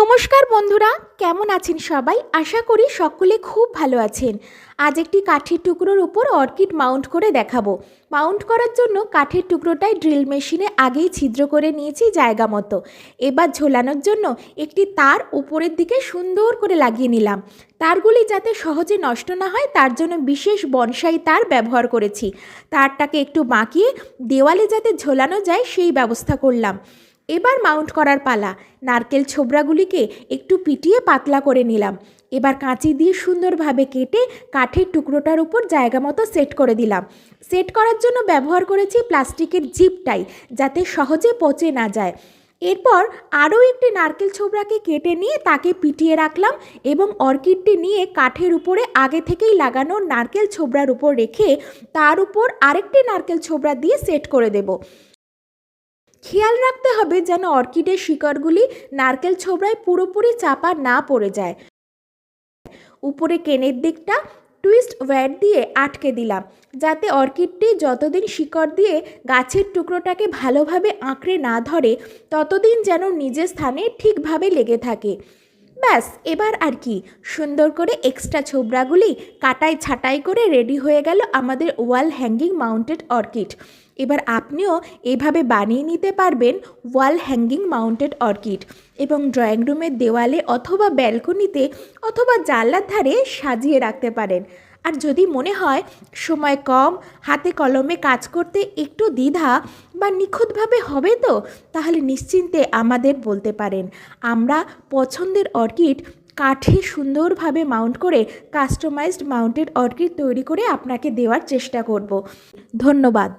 নমস্কার বন্ধুরা, কেমন আছেন সবাই? আশা করি সকলে খুব ভালো আছেন। আজ একটি কাঠের টুকরোর উপর অর্কিড মাউন্ট করে দেখাবো। মাউন্ট করার জন্য কাঠের টুকরোটায় ড্রিল মেশিনে আগেই ছিদ্র করে নিয়েছি জায়গা মতো। এবার ঝোলানোর জন্য একটি তার উপরের দিকে সুন্দর করে লাগিয়ে নিলাম। তারগুলি যাতে সহজে নষ্ট না হয় তার জন্য বিশেষ বনসাই তার ব্যবহার করেছি। তারটাকে একটু বাঁকিয়ে দেওয়ালে যাতে ঝোলানো যায় সেই ব্যবস্থা করলাম। এবার মাউন্ট করার পালা। নারকেল ছোবড়াগুলিকে একটু পিটিয়ে পাতলা করে নিলাম। এবার কাঁচি দিয়ে সুন্দরভাবে কেটে কাঠের টুকরোটার উপর জায়গা মতো সেট করে দিলাম। সেট করার জন্য ব্যবহার করেছি প্লাস্টিকের জিপ টাই, যাতে সহজে পচে না যায়। এরপর আরও একটি নারকেল ছোবড়াকে কেটে নিয়ে তাকে পিটিয়ে রাখলাম এবং অর্কিডটি নিয়ে কাঠের উপরে আগে থেকেই লাগানো নারকেল ছোবড়ার উপর রেখে তার উপর আরেকটি নারকেল ছোবড়া দিয়ে সেট করে দেব। খেয়াল রাখতে হবে যেন অর্কিডের শিকড়গুলি নারকেল ছোবড়ায় পুরোপুরি চাপা না পড়ে যায়। উপরে কেনের দিকটা টুইস্ট ওয়্যার দিয়ে আটকে দিলাম, যাতে অর্কিডটি যতদিন শিকড় দিয়ে গাছের টুকরোটাকে ভালোভাবে আঁকড়ে না ধরে ততদিন যেন নিজের স্থানে ঠিকভাবে লেগে থাকে। ব্যাস, এবার আর কি, সুন্দর করে এক্সট্রা ছোবড়াগুলি কাটাই ছাঁটাই করে রেডি হয়ে গেল আমাদের ওয়াল হ্যাঙ্গিং মাউন্টেড অর্কিড। এবার আপনিও এভাবে বানিয়ে নিতে পারবেন ওয়াল হ্যাঙ্গিং মাউন্টেড অর্কিড এবং ড্রয়িং রুমের দেওয়ালে অথবা ব্যালকনিতে অথবা জানলার ধারে সাজিয়ে রাখতে পারেন। আর যদি মনে হয় সময় কম, হাতে কলমে কাজ করতে একটু দ্বিধা বা নিখুঁতভাবে হবে তো, তাহলে নিশ্চিন্তে আমাদের বলতে পারেন। আমরা পছন্দের অর্কিড কাঠে সুন্দরভাবে মাউন্ট করে কাস্টমাইজড মাউন্টেড অর্কিড তৈরি করে আপনাকে দেওয়ার চেষ্টা করব। ধন্যবাদ।